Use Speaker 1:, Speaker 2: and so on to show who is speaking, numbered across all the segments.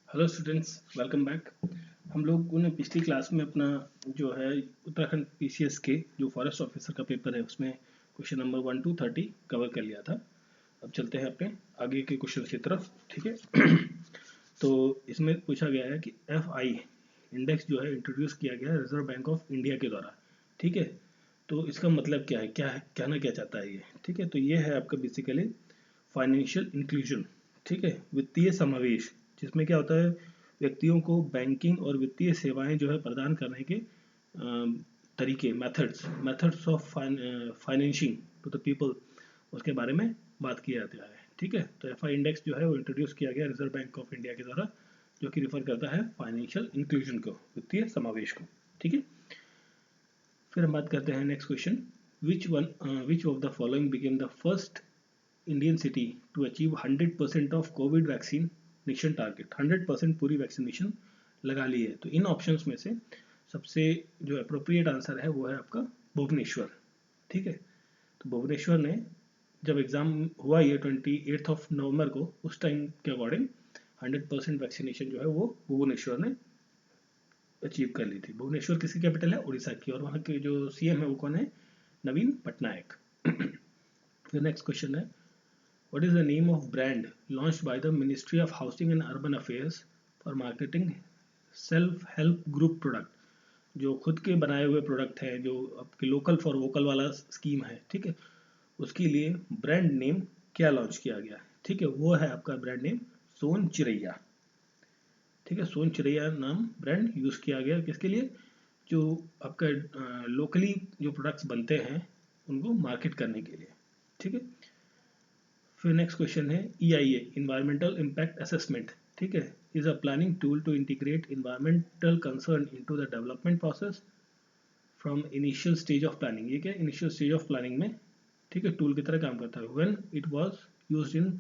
Speaker 1: Hello students, welcome back. हम लोगों ने पिछली क्लास में अपना जो है उत्तराखंड पीसीएस के जो फॉरेस्ट ऑफिसर का पेपर है उसमें क्वेश्चन नंबर 1 to 30 कवर कर लिया था। अब चलते हैं अपने आगे के क्वेश्चन की तरफ। ठीक है। तो इसमें पूछा गया है कि FI इंडेक्स जो है इंट्रोड्यूस किया गया है रिजर्व बैंक ऑफ इंडिया के द्वारा। ठीक है। तो इसका मतलब क्या है, कहना क्या चाहता है ये। ठीक है, तो ये है आपका बेसिकली फाइनेंशियल इंक्लूजन। ठीक है, वित्तीय समावेश, जिसमें क्या होता है व्यक्तियों को बैंकिंग और वित्तीय सेवाएं जो है प्रदान करने के तरीके, methods of financing to the people, उसके बारे में बात किया जाता है। ठीक है, तो FI इंडेक्स जो है वो इंट्रोड्यूस किया गया रिजर्व बैंक ऑफ इंडिया के द्वारा, जो कि रिफर करता है फाइनेंशियल इंक्लूजन को, वित्तीय समावेश को। ठीक है, फिर हम बात करते हैं next question. Which of the following became the first Indian city to achieve 100% of COVID vaccination target. 100% पूरी वैक्सीनेशन लगा ली है। तो इन ऑप्शंस में से सबसे जो अप्रोप्रिएट आंसर है वो है आपका भुवनेश्वर। ठीक है, तो भुवनेश्वर ने जब एग्जाम हुआ ये 28 नवंबर को, उस टाइम के अकॉर्डिंग 100% वैक्सीनेशन जो है वो भुवनेश्वर ने अचीव कर ली थी। भुवनेश्वर किसकी कैपिटल है? उड़ीसा की। और वहाँ के जो CM है वो कौन है? नवीन पटनायक। फिर नेक्स्ट क्वेश्चन है, what is the name of brand launched by the Ministry of Housing and Urban Affairs for marketing self help group product? जो खुद के बनाए हुए प्रोडक्ट है, जो आपके लोकल फॉर वोकल वाला स्कीम है। ठीक है, उसके लिए ब्रांड नेम क्या लॉन्च किया गया है? ठीक है, वो है आपका ब्रांड नेम सोन चिरैया। ठीक है, सोन चिरैया नाम ब्रांड यूज किया गया किसके लिए? जो आपका लोकली जो प्रोडक्ट्स बनते हैं उनको मार्केट करने के लिए। ठीक है, फिर नेक्स्ट क्वेश्चन है EIA, इन्वायरमेंटल इम्पैक्ट असेसमेंट। ठीक है, is a planning tool to integrate environmental concern into the development process from initial stage of planning. ये क्या इनिशियल स्टेज ऑफ प्लानिंग में, ठीक है, टूल की तरह काम करता है। When it was used in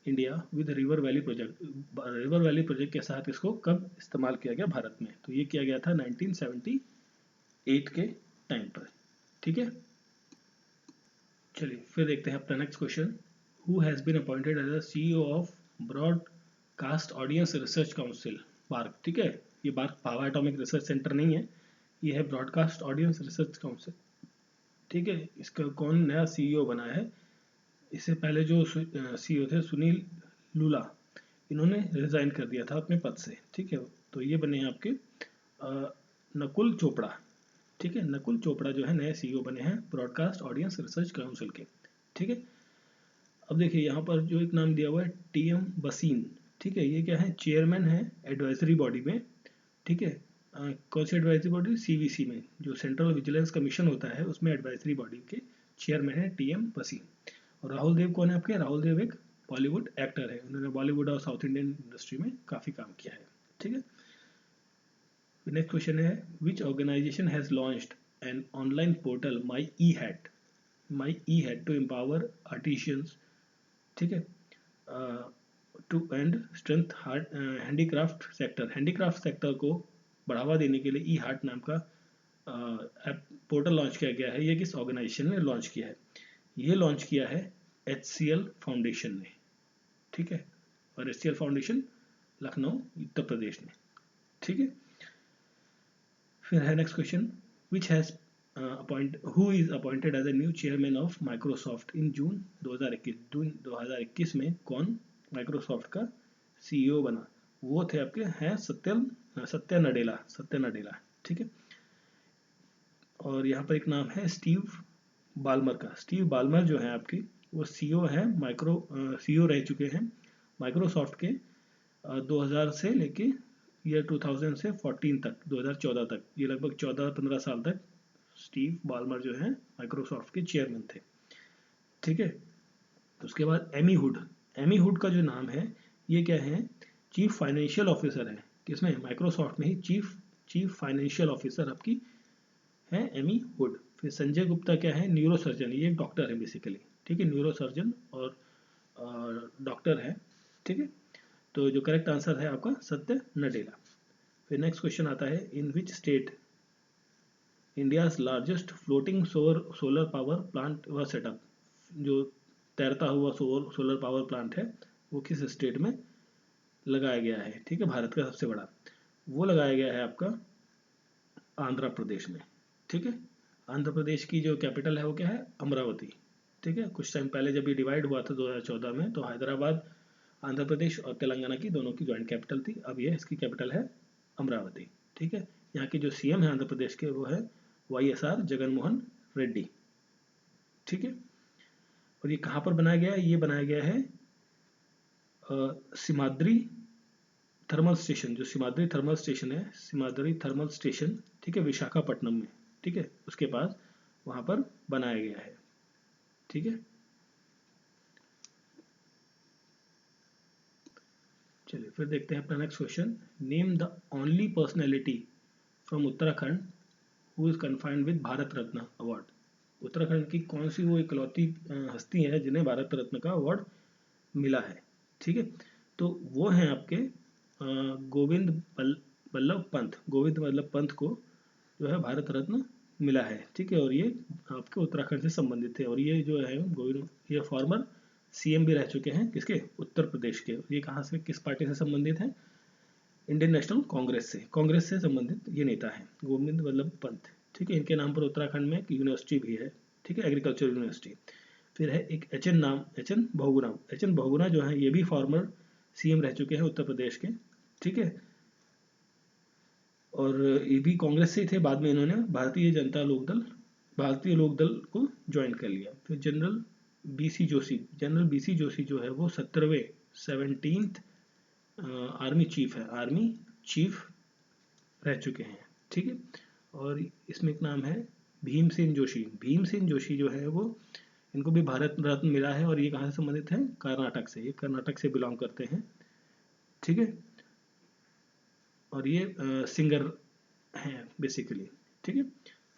Speaker 1: India with river valley project. River valley project के साथ इसको कब इस्तेमाल किया गया भारत में? तो ये किया गया था 1978 के टाइम पर। ठीक है, चलिए फिर देखते हैं अपना next question. Who has been appointed as the CEO of broadcast audience research council, BARC. ठीक है, ये BARC Bhabha atomic research centre नहीं है, ये है ब्रॉडकास्ट ऑडियंस रिसर्च काउंसिल। ठीक है, इसका कौन नया CEO बना है? इससे पहले जो CEO थे सुनील लूला, इन्होंने रिजाइन कर दिया था अपने पद से। ठीक है, तो ये बने हैं आपके नकुल चोपड़ा। ठीक है, नकुल चोपड़ा जो है नए CEO बने हैं ब्रॉडकास्ट ऑडियंस रिसर्च काउंसिल के। ठीक है, अब देखिए यहाँ पर जो एक नाम दिया हुआ है TM वसीम। ठीक है, ये क्या है? चेयरमैन है एडवाइजरी बॉडी में। ठीक है, कौन सी एडवाइजरी बॉडी? CVC में, जो सेंट्रल विजिलेंस कमीशन होता है उसमें एडवाइजरी बॉडी के चेयरमैन है TM वसीम। और राहुल देव कौन है आपके? राहुल देव एक बॉलीवुड एक्टर है, उन्होंने बॉलीवुड और साउथ इंडियन इंडस्ट्री में काफ़ी काम किया है। ठीक है, नेक्स्ट क्वेश्चन है, which organization has launched an online portal my e haat to empower artisans. ठीक है, to and strength handicraft sector को बढ़ावा देने के लिए E-हार्ट नाम का पोर्टल लॉन्च किया गया है। ये किस ऑर्गेनाइजेशन ने लॉन्च किया है? ये लॉन्च किया है HCL फाउंडेशन ने। ठीक है, और HCL फाउंडेशन लखनऊ उत्तर प्रदेश ने। ठीक है, फिर है next question, which has who is appointed as a new chairman of Microsoft in June 2021। June 2021 में कौन माइक्रोसॉफ्ट का CEO बना? वो थे आपके हैं सत्या नडेला। ठीक है, और यहाँ पर एक नाम है स्टीव बाल्मर का। स्टीव बाल्मर जो है आपकी वो CEO है CEO रह चुके हैं माइक्रोसॉफ्ट के 2000 से लेके ईयर 2000 से 14 तक, 2014 तक, ये लगभग 14-15 साल तक स्टीव बाल्मर जो है माइक्रोसॉफ्ट के चेयरमैन थे। ठीक है, तो उसके बाद एमी हुड का जो नाम है ये क्या है? चीफ फाइनेंशियल ऑफिसर है। किसमें? माइक्रोसॉफ्ट में ही चीफ फाइनेंशियल ऑफिसर आपकी है एमी हुड। फिर संजय गुप्ता क्या है? न्यूरो सर्जन, ये एक डॉक्टर है बेसिकली। ठीक है, न्यूरो सर्जन और डॉक्टर है। ठीक है, तो जो करेक्ट आंसर है आपका सत्य नडेला। फिर नेक्स्ट क्वेश्चन आता है, in which state India's largest floating solar power plant was set up. जो तैरता हुआ सोलर पावर प्लांट है वो किस स्टेट में लगाया गया है, ठीक है, भारत का सबसे बड़ा, वो लगाया गया है आपका आंध्र प्रदेश में, ठीक है। आंध्र प्रदेश की जो कैपिटल है वो क्या है, अमरावती, ठीक है। कुछ टाइम पहले जब ये डिवाइड हुआ था 2014 में, तो हैदराबाद आंध्र प्रदेश और तेलंगाना की दोनों की जॉइंट कैपिटल थी, अब ये इसकी कैपिटल है अमरावती, ठीक है। यहाँ के जो सीएम है आंध्र प्रदेश के वो है YSR जगनमोहन रेड्डी, ठीक है। और ये कहाँ पर बनाया गया है, ये बनाया गया है सिमाद्री थर्मल स्टेशन, जो सिमाद्री थर्मल स्टेशन है, सिमाद्री थर्मल स्टेशन, ठीक है, विशाखापट्टनम में, ठीक है, उसके पास वहां पर बनाया गया है, ठीक है। चलिए फिर देखते हैं अपना next question. Name the only personality from Uttarakhand who is confined with Bharat Ratna award. Uttarakhand की कौन सी वो इकलौती हस्ती है जिन्हें भारत रत्न का अवार्ड मिला है, ठीक है। तो वो हैं आपके गोविंद बल्लभ पंत, गोविंद बल्लभ पंत को जो है भारत रत्न मिला है, ठीक है। और ये आपके उत्तराखंड से संबंधित थे, और ये जो है गोविंद, ये फॉर्मर सीएम भी रह चुके हैं किसके, उत्तर प्रदेश के। ये कहाँ से, किस पार्टी से संबंधित है, इंडियन नेशनल कांग्रेस से संबंधित ये नेता है गोविंद बल्लभ पंत, ठीक है। इनके नाम पर उत्तराखंड में एक यूनिवर्सिटी भी है, ठीक है, एग्रीकल्चर यूनिवर्सिटी। फिर है एक एच एन बहुगुणा जो है ये भी फॉर्मर सीएम रह चुके हैं उत्तर प्रदेश के, ठीक है। और ये भी कांग्रेस से ही थे, बाद में इन्होंने भारतीय लोक दल को ज्वाइन कर लिया। फिर जनरल बीसी जोशी जो है वो 17th आर्मी चीफ रह चुके हैं, ठीक है। और इसमें एक नाम है भीमसेन जोशी जो है वो, इनको भी भारत रत्न मिला है, और ये कहाँ से संबंधित है, कर्नाटक से, ये कर्नाटक से बिलोंग करते हैं, ठीक है। और ये सिंगर हैं बेसिकली, ठीक है।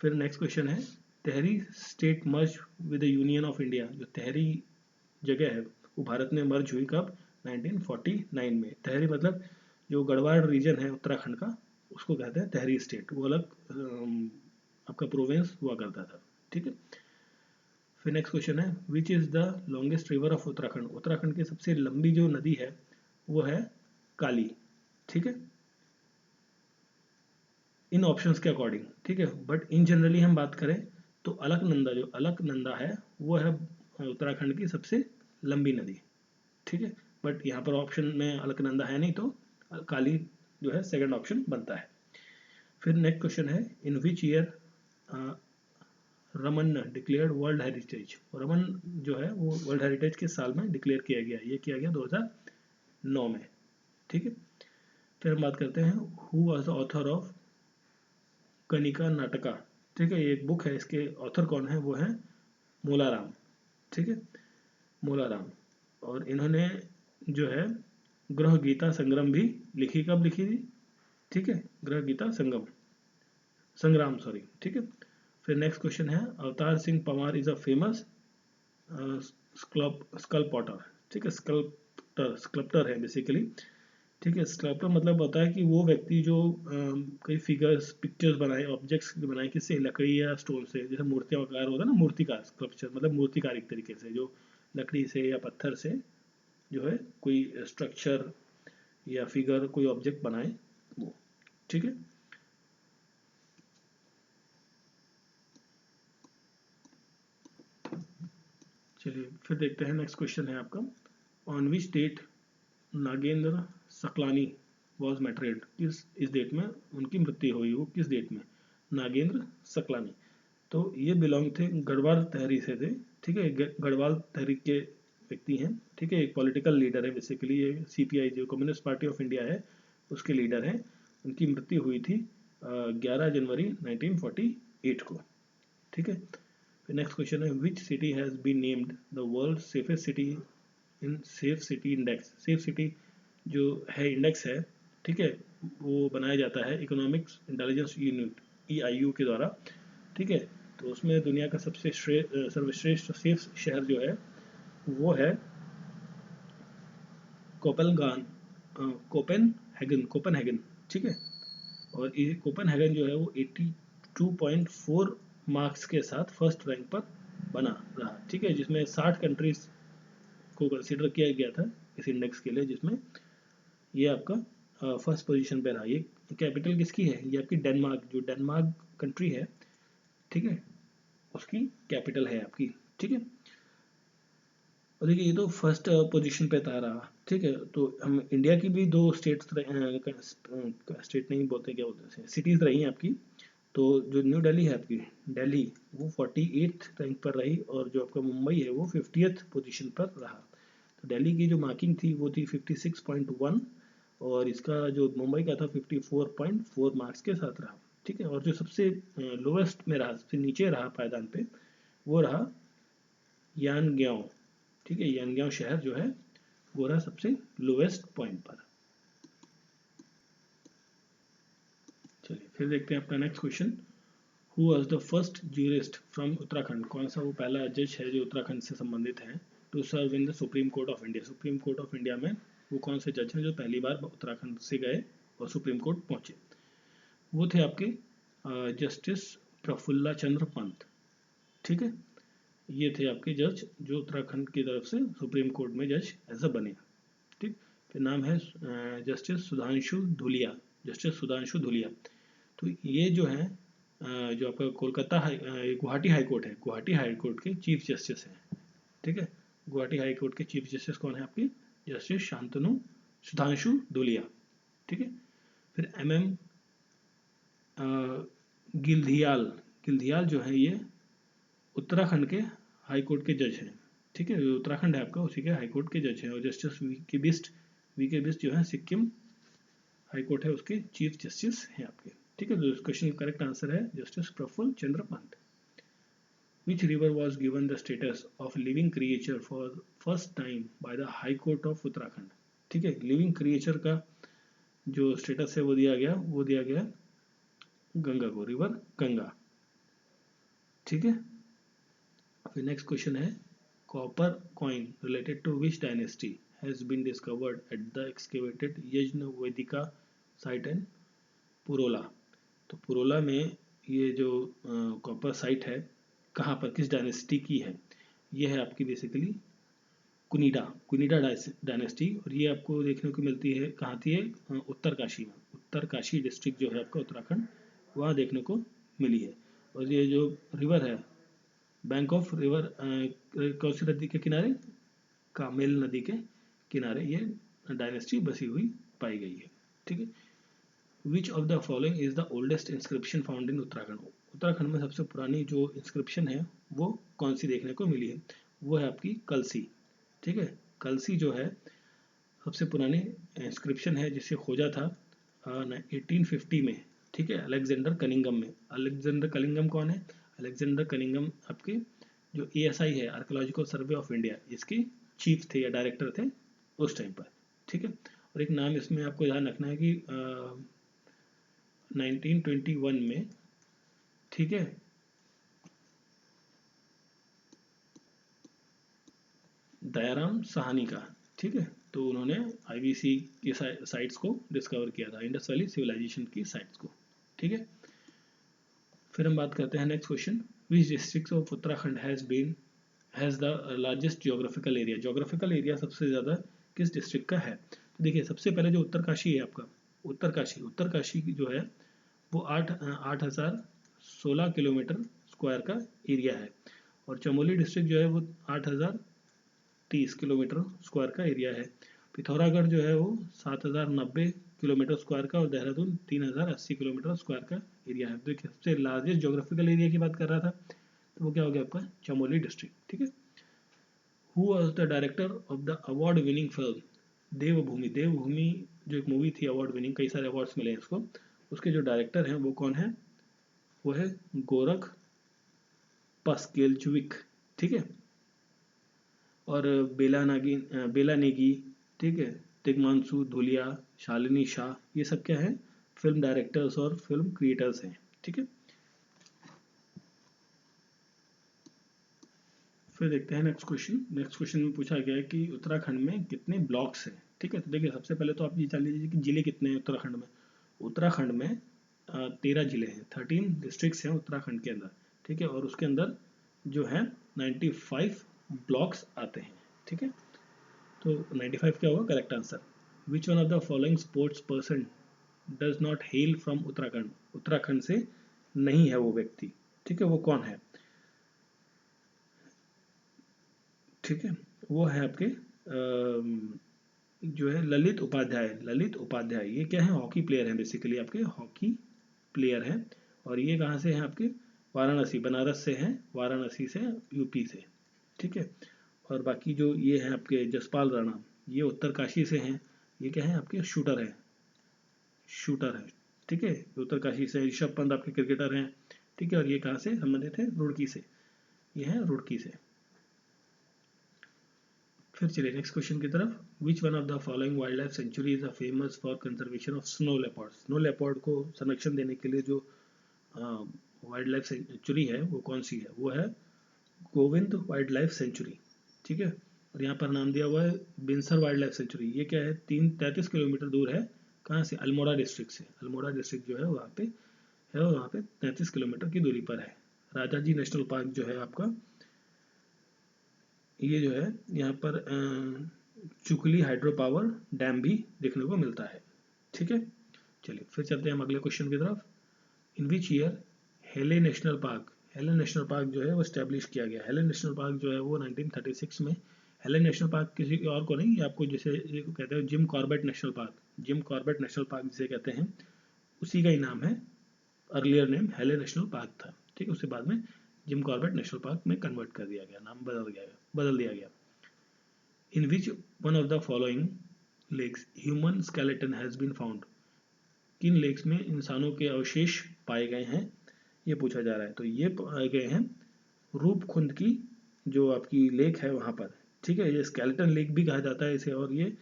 Speaker 1: फिर नेक्स्ट क्वेश्चन है, Tehri state merge with the union of India. जो तेहरी जगह है वो भारत में मर्ज हुई कब, 1949 में। तेहरी मतलब जो गढ़वाल रीजन है उत्तराखंड का, उसको कहते हैं तेहरी स्टेट, वो अलग आपका प्रोविंस हुआ करता था, ठीक है। फिर नेक्स्ट क्वेश्चन है, which is the longest river of Uttarakhand. Uttarakhand की सबसे लंबी जो नदी है वो है काली, ठीक है, इन ऑप्शंस के अकॉर्डिंग, ठीक है। बट इन जनरली हम बात करें तो अलकनंदा है वो है उत्तराखंड की सबसे लंबी नदी, ठीक है। बट यहाँ पर ऑप्शन में अलकनंदा है नहीं, तो काली जो है सेकंड ऑप्शन बनता है। फिर नेक्स्ट क्वेश्चन है, in which year Ramman declared world heritage. Ramman जो है वो वर्ल्ड हेरिटेज के साल में डिक्लेयर किया गया, ये किया गया 2009 में, ठीक है। फिर हम बात करते हैं, who was the author of Kanika नाटका, ठीक है। ये एक बुक है, इसके ऑथर कौन है, वो है मोलाराम, ठीक है, मोलाराम। और इन्होंने जो है ग्रह गीता संग्राम भी लिखी, कब लिखी थी, ठीक है, ग्रह गीता संग्राम सॉरी, ठीक है। फिर नेक्स्ट क्वेश्चन है, Avtar Singh Panwar is a famous sculptor, ठीक है, स्कल्प्टर है बेसिकली, ठीक है। स्कल्पटर मतलब होता है कि वो व्यक्ति जो कई फिगर्स पिक्चर्स बनाए, ऑब्जेक्ट्स बनाए, किससे, लकड़ी या स्टोन से, जैसे मूर्तियाँ वगैरह होता है ना, मूर्तिकार, स्कल्पचर मतलब मूर्तिकार एक तरीके से, जो लकड़ी से या पत्थर से जो है कोई स्ट्रक्चर या फिगर, कोई ऑब्जेक्ट बनाए वो, ठीक है। चलिए फिर देखते हैं, नेक्स्ट क्वेश्चन है आपका, on which date Nagendra Saklani was martyred. इस डेट में उनकी मृत्यु हुई, वो किस डेट में, नागेंद्र सकलानी। तो ये बिलोंग थे गढ़वाल तहरीक से थे, ठीक है, गढ़वाल तहरीक के व्यक्ति हैं, ठीक है। एक पॉलिटिकल लीडर है बेसिकली, ये CPI जो कम्युनिस्ट पार्टी ऑफ इंडिया है उसके लीडर हैं। उनकी मृत्यु हुई थी 11 जनवरी 1948 को, ठीक है। नेक्स्ट क्वेश्चन है, which city has been named the world safest city in safe city index. Safe city जो है इंडेक्स है, ठीक है, वो बनाया जाता है इकोनॉमिक्स इंटेलिजेंस यूनिट EIU के द्वारा, ठीक है। तो उसमें दुनिया का सबसे सर्वश्रेष्ठ सेफ शहर जो है वो है कोपेनहेगन, ठीक है। और ये कोपेनहेगन जो है वो 82.4 मार्क्स के साथ फर्स्ट रैंक पर बना रहा, ठीक है, जिसमें 60 कंट्रीज को कंसिडर किया गया था इस इंडेक्स के लिए, जिसमें ये आपका फर्स्ट पोजीशन पे रहा। ये कैपिटल किसकी है? ये आपकी डेनमार्क, जो डेनमार्क कंट्री है, ठीक है, उसकी कैपिटल है आपकी, ठीक है। और देखिए ये तो फर्स्ट पोजीशन पे था रहा, ठीक है। तो हम इंडिया की भी दो स्टेट्स स्टेट नहीं बोलते, क्या बोलते हैं, सिटीज रही हैं आपकी। तो जो न्यू दिल्ली है आपकी, दिल्ली, वो 48th रैंक पर रही, और जो आपका मुंबई है वो 50th पोजीशन पर रहा। तो दिल्ली की जो मार्किंग थी वो थी 56.1, और इसका जो मुंबई का था 54.4 मार्क्स के साथ रहा, ठीक है। और जो सबसे लोवेस्ट में रहा, सबसे नीचे रहा पायदान पे, वो रहा यानग्याओ, ठीक है। यानग्याओ शहर जो है वो रहा सबसे लोवेस्ट पॉइंट पर। चलिए फिर देखते हैं अपना next question. Who was the first jurist from Uttarakhand? कौन सा वो पहला जज है जो उत्तराखंड से संबंधित है, to serve in the Supreme Court of India? Supreme Court of India में वो कौन से जज हैं जो पहली बार उत्तराखंड से गए और सुप्रीम कोर्ट पहुंचे? वो थे आपके जस्टिस प्रफुल्ला चंद्र पंत, ठीक है। ये थे आपके जज जो उत्तराखंड की तरफ से सुप्रीम कोर्ट में जज ऐसा बने, ठीक। फिर नाम है जस्टिस सुधांशु धुलिया, जस्टिस सुधांशु धुलिया। तो ये जो है जो आपका कोलकाता गुवाहाटी हाई कोर्ट है, गुवाहाटी हाई कोर्ट के चीफ जस्टिस हैं, ठीक है। गुवाहाटी हाई कोर्ट के चीफ जस्टिस कौन है आपके? जस्टिस शांतनु सुधांशु धुलिया, ठीक है। फिर MM गिल्धियाल, गिल्धियाल जो है ये उत्तराखंड के हाई कोर्ट के जज हैं, ठीक है। जो उत्तराखंड है आपका उसी के हाई कोर्ट के जज हैं। और जस्टिस वी के बिस्ट जो है सिक्किम हाई कोर्ट है उसके चीफ जस्टिस हैं आपके, ठीक है। तो इस क्वेश्चन का करेक्ट आंसर है Justice Prafulla Chandra Pant. Which river was given the status of living creature for first time by the High Court of Uttarakhand? ठीक है, लिविंग क्रिएचर का जो स्टेटस है वो दिया गया गंगा को, रिवर गंगा, ठीक है। फिर नेक्स्ट क्वेश्चन है, copper coin related to which dynasty has been discovered at the excavated yagya vedika site इन पुरोला? तो पुरोला में ये जो कॉपर साइट है कहाँ पर, किस डायनेस्टी की है? ये है आपकी बेसिकली कुनिडा डायनेस्टी। और ये आपको देखने को मिलती है कहाँ थी है, उत्तरकाशी में, उत्तरकाशी डिस्ट्रिक्ट जो है आपका उत्तराखंड, वहाँ देखने को मिली है। और ये जो रिवर है, बैंक ऑफ रिवर, कौन सी नदी के किनारे? कामेल नदी के किनारे ये डायनेस्टी बसी हुई पाई गई है, ठीक है। विच of the following is the oldest inscription found in Uttarakhand? Uttarakhand में सबसे पुरानी जो इंस्क्रिप्शन है वो कौन सी देखने को मिली है? वो है आपकी कलसी, ठीक है। कलसी जो है सबसे पुरानी इंस्क्रिप्शन है जिसे खोजा था 1850 में, ठीक है, अलेक्जेंडर कनिंगम में। अलेक्जेंडर कनिंगम कौन है? अलेक्जेंडर कनिंगम आपके जो ASI है, आर्कोलॉजिकल सर्वे ऑफ इंडिया, इसके चीफ थे या डायरेक्टर थे उस टाइम पर, ठीक है। और एक नाम इसमें आपको ध्यान रखना है कि 1921 में, ठीक है, दयाराम साहनी का, ठीक है। तो उन्होंने IBC की साइट्स को डिस्कवर किया था, इंडस वैली सिविलाइजेशन की साइट्स को, ठीक है। फिर हम बात करते हैं next question, which district of Uttarakhand has the largest geographical area? Geographical area सबसे ज़्यादा किस डिस्ट्रिक्ट का है? तो देखिए सबसे पहले जो उत्तरकाशी है आपका, उत्तरकाशी की जो है वो 8,016 किलोमीटर स्क्वायर का एरिया है। और चमोली डिस्ट्रिक्ट जो है वो 8,030 किलोमीटर स्क्वायर का एरिया है। पिथौरागढ़ जो है वो 7,090 किलोमीटर स्क्वायर का, और देहरादून 3,080 किलोमीटर स्क्वायर का एरिया है। देखिए सबसे लार्जेस्ट जोग्राफिकल एरिया की बात कर रहा था, तो वो क्या हो गया आपका? चमोली डिस्ट्रिक्ट, ठीक है। Who was the director of the award winning film Devbhoomi? Devbhoomi जो एक मूवी थी अवार्ड विनिंग, कई सारे अवार्ड्स मिले हैं इसको, उसके जो डायरेक्टर हैं वो कौन है? वो है गोरख पास्केलजुविक, ठीक है। और बेला नेगी, ठीक है, तिग्मांशु धुलिया, शालिनी शाह, ये सब क्या है? फिल्म डायरेक्टर्स और फिल्म क्रिएटर्स हैं, ठीक है। फिर देखते हैं नेक्स्ट क्वेश्चन। नेक्स्ट क्वेश्चन में पूछा गया है कि उत्तराखंड में कितने ब्लॉक्स हैं, ठीक है। तो देखिए सबसे पहले तो आप ये जान लीजिए कि जिले कितने हैं उत्तराखंड में। उत्तराखंड में 13 जिले हैं, 13 डिस्ट्रिक्ट्स हैं उत्तराखंड के अंदर, ठीक है। और उसके अंदर जो है 95 ब्लॉक्स आते हैं, ठीक है। तो 95 क्या होगा correct answer? Which one of the following sports person does not hello from Uttarakhand, Uttarakhand से नहीं है वो व्यक्ति, ठीक है, वो कौन है? ठीक है, वो है आपके जो है ललित उपाध्याय, ललित उपाध्याय। ये क्या है? हॉकी प्लेयर हैं, बेसिकली आपके हॉकी प्लेयर हैं। और ये कहाँ से हैं? आपके वाराणसी, बनारस से हैं, वाराणसी से, यूपी से, ठीक है। और बाकी जो ये हैं आपके जसपाल राणा, ये उत्तरकाशी से हैं। ये क्या है? आपके शूटर हैं, शूटर है, ठीक है, उत्तरकाशी से। ऋषभ पंत आपके क्रिकेटर हैं, ठीक है। और ये कहाँ से संबंधित है? रुड़की से, ये है रुड़की से। फिर चलिए नेक्स्ट क्वेश्चन की तरफ। विच one of the following wild life sanctuary is famous for conservation of snow leopard, snow leopard को संरक्षण देने के लिए जो वाइल्ड लाइफ सेंचुरी है वो कौन सी है? वो है गोविंद वाइल्ड लाइफ सेंचुरी, ठीक है। और यहाँ पर नाम दिया हुआ है बिनसर वाइल्ड लाइफ सेंचुरी। ये क्या है? 33 किलोमीटर दूर है, कहाँ से? अल्मोड़ा डिस्ट्रिक्ट से। अल्मोड़ा डिस्ट्रिक्ट जो है वहाँ पे है, और वहाँ पे 33 किलोमीटर की दूरी पर है। राजा जी नेशनल पार्क जो है आपका, ये जो है यहाँ पर चुकली हाइड्रो पावर डैम भी देखने को मिलता है, ठीक है। चलिए फिर चलते हैं हम अगले क्वेश्चन की तरफ। इन विच ईयर हेले नेशनल पार्क, हेले नेशनल पार्क जो है वो स्टैब्लिश किया गया? हेले नेशनल पार्क जो है वो 1936 में। हेले नेशनल पार्क किसी और को नहीं, आपको जैसे ये कहते हैं Jim Corbett National Park, Jim Corbett National Park जिसे कहते हैं, उसी का ही नाम है। Earlier name Hailey National Park था, ठीक है। उसके बाद में जिम कॉर्बेट नेशनल पार्क में कन्वर्ट कर दिया गया, नाम बदल दिया गया। In which one of the following lakes human skeleton has been found, किन लेक्स में इंसानों के अवशेष पाए गए हैं, ये पूछा जा रहा है। तो ये पाए गए हैं रूपकुंड की जो आपकी लेक है वहाँ पर, ठीक है। ये स्केलेटन लेक भी कहा जाता है इसे, और ये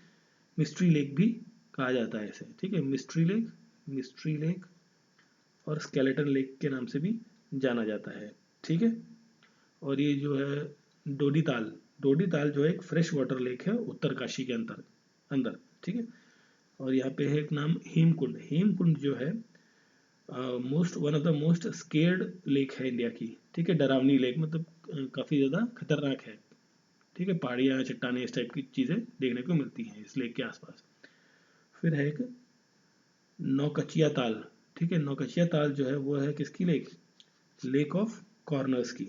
Speaker 1: मिस्ट्री लेक भी कहा जाता है इसे, ठीक है। मिस्ट्री लेक और स्केलेटन लेक के नाम से भी जाना जाता है, ठीक है। और ये जो है डोडीताल, डोडीताल जो है एक फ्रेश वाटर लेक है उत्तरकाशी के अंदर, ठीक है। और यहाँ पे है एक नाम हेमकुंड, हेमकुंड जो है one of the most scared lake है इंडिया की, ठीक है। डरावनी लेक, मतलब काफ़ी ज़्यादा खतरनाक है, ठीक है। पहाड़ियाँ, चट्टानें, इस टाइप की चीज़ें देखने को मिलती हैं इस लेक के आसपास। फिर है एक नौकचिया ताल, ठीक है। नौकचिया ताल जो है वो है किसकी लेक? लेक ऑफ कॉर्नर्स की,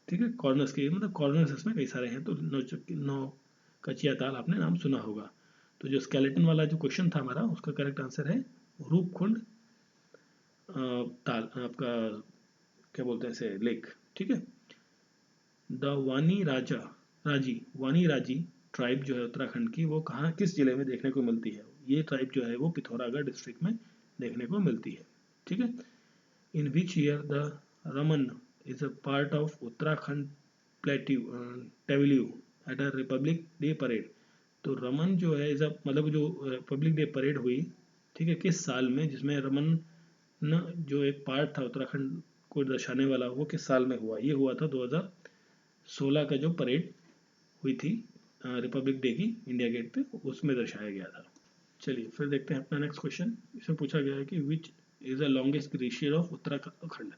Speaker 1: ठीक है। कॉर्नर्स की मतलब कॉर्नर्स इसमें कई सारे हैं, तो नौकचिया ताल आपने नाम सुना होगा। तो जो स्केलेटन वाला जो क्वेश्चन था हमारा, उसका करेक्ट आंसर है रूपकुंड ताल, आपका क्या बोलते हैं इसे, लेक, ठीक है। द वानी राजी ट्राइब जो है उत्तराखंड की, वो कहाँ, किस जिले में देखने को मिलती है? ये ट्राइब जो है वो पिथौरागढ़ डिस्ट्रिक्ट में देखने को मिलती है, ठीक है। In which year the Ramman is a part of Uttarakhand tableau at a Republic Day parade. तो रमन जो है इज मतलब जो रिपब्लिक डे परेड हुई, ठीक है, किस साल में, जिसमें रमन न जो एक पार्ट था उत्तराखंड को दर्शाने वाला, वो किस साल में हुआ? ये हुआ था 2016 का जो परेड हुई थी रिपब्लिक डे की इंडिया गेट पे, उसमें दर्शाया गया था। चलिए फिर देखते हैं अपना नेक्स्ट क्वेश्चन। इसमें पूछा गया है कि which is the longest glacier of Uttarakhand,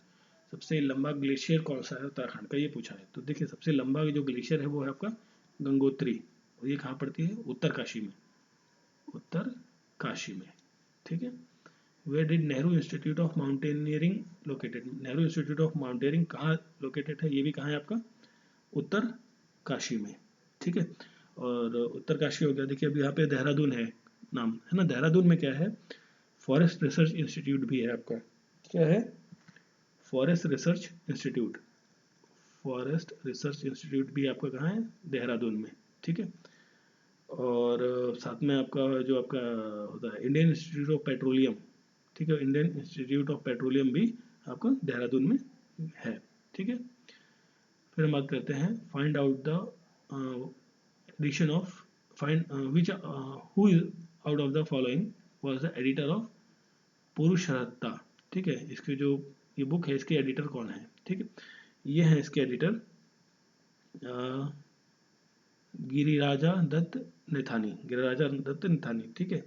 Speaker 1: सबसे लंबा ग्लेशियर कौन सा है उत्तराखंड का, ये पूछा है। तो देखिए सबसे लंबा जो ग्लेशियर है वो है आपका गंगोत्री, और ये कहाँ पड़ती है? उत्तरकाशी में, उत्तरकाशी में, ठीक है। Where did Nehru Institute of Mountaineering located, Nehru Institute of Mountaineering कहाँ लोकेटेड है? ये भी कहाँ है आपका? उत्तरकाशी में, ठीक है। और उत्तरकाशी हो गया। देखिए अभी यहाँ पे देहरादून है नाम, है ना। देहरादून में क्या है? फॉरेस्ट रिसर्च इंस्टीट्यूट भी है आपका। क्या है? Forest research institute, forest research institute भी आपका कहाँ है? देहरादून में, ठीक है। और साथ में आपका जो आपका होता है इंडियन इंस्टीट्यूट ऑफ पेट्रोलियम, ठीक है, इंडियन इंस्टीट्यूट ऑफ पेट्रोलियम भी आपका देहरादून में है, ठीक है। फिर हम बात करते हैं find out the edition of find which who is out of the following was the editor of Purusharatta, ठीक है। इसके जो ये बुक है इसके एडिटर कौन है? ठीक है, ये है इसके एडिटर गिरिराजा दत्त निथानी, गिरिराजा दत्त निथानी, ठीक है।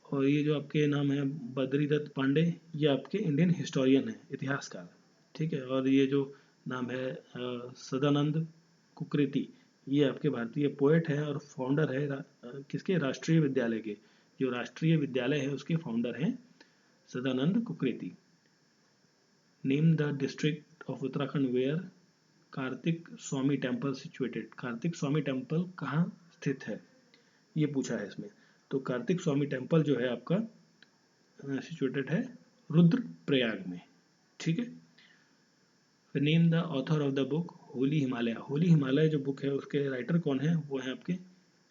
Speaker 1: और ये जो आपके नाम है बद्री दत्त पांडे, ये आपके इंडियन हिस्टोरियन है, इतिहासकार, ठीक है। और ये जो नाम है सदानंद कुकरेती, ये आपके भारतीय पोएट है और फाउंडर है किसके, राष्ट्रीय विद्यालय के, जो राष्ट्रीय विद्यालय है उसके फाउंडर हैं Sadanand Kukreti. Name the district of Uttarakhand where Kartik Swami temple situated. Kartik Swami temple कहाँ स्थित है, ये पूछा है इसमें। तो कार्तिक स्वामी टेम्पल जो है आपका सिचुएटेड है रुद्रप्रयाग में, ठीक है। Name the author of the book Holi Himalaya. Holi Himalaya जो बुक है उसके राइटर कौन है, वो है आपके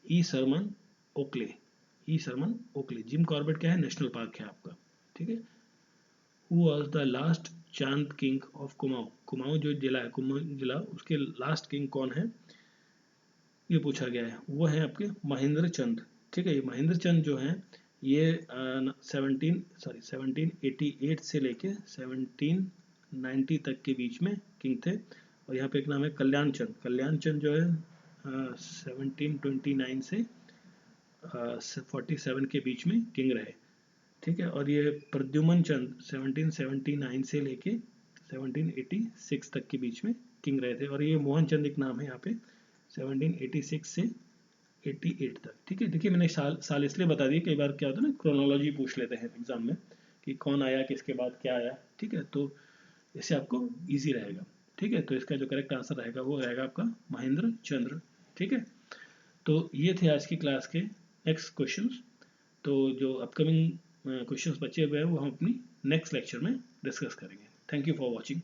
Speaker 1: ई सरमन ओकले। ई सरमन ओकले। जिम कॉर्बेट क्या है, नेशनल पार्क है आपका, ठीक है। हु वॉज द लास्ट चांद किंग ऑफ कुमाऊं। कुमाऊं जो जिला है, कुमाऊं जिला, उसके लास्ट किंग कौन है, ये पूछा गया है। वो है आपके महेंद्र चंद, ठीक है। ये महेंद्र चंद जो हैं ये 1788 से लेके 1790 तक के बीच में किंग थे। और यहाँ पे एक नाम है कल्याण चंद। कल्याण चंद जो है 1729 से 47 के बीच में किंग रहे, ठीक है। और ये प्रद्युमन चंद 1779 से लेके 1786 तक के बीच में किंग रहे थे। और ये मोहन चंद एक नाम है यहाँ पे 1786 से 88 तक, ठीक है। देखिए मैंने साल इसलिए बता दिए, कई बार क्या होता है ना, क्रोनोलॉजी पूछ लेते हैं एग्जाम में कि कौन आया किसके बाद क्या आया, ठीक है। तो इससे आपको इजी रहेगा, ठीक है। तो इसका जो करेक्ट आंसर रहेगा वो रहेगा आपका महेंद्र चंद्र, ठीक है। तो ये थे आज की क्लास के नेक्स्ट क्वेश्चंस। तो जो अपकमिंग क्वेश्चंस बचे हुए हैं वो हम अपनी नेक्स्ट लेक्चर में डिस्कस करेंगे। Thank you for watching.